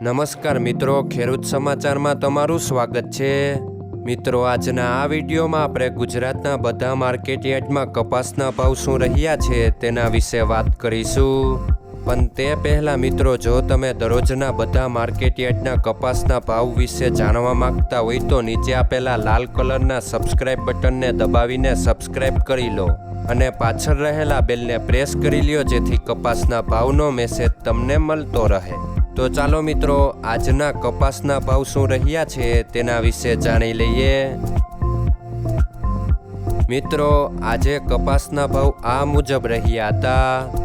નમસ્કાર મિત્રો, ખેડૂત સમાચારમાં તમારું સ્વાગત છે। મિત્રો, આજના આ વિડીયોમાં આપણે ગુજરાતના બધા માર્કેટ યાર્ડમાં કપાસના ભાવ શું રહ્યા છે તેના વિશે વાત કરીશું। પણ તે પહેલાં મિત્રો, જો તમે દરરોજના બધા માર્કેટ યાર્ડના કપાસના ભાવ વિશે જાણવા માંગતા હોય તો નીચે આપેલા લાલ કલરના સબસ્ક્રાઇબ બટનને દબાવીને સબસ્ક્રાઇબ કરી લો અને પાછળ રહેલા બેલને પ્રેસ કરી લ્યો, જેથી કપાસના ભાવનો મેસેજ તમને મળતો રહે। તો ચાલો મિત્રો, આજના કપાસના ભાવ શું રહ્યા છે તેના વિશે જાણી લઈએ। મિત્રો, આજે કપાસના ભાવ આ મુજબ રહ્યા હતા।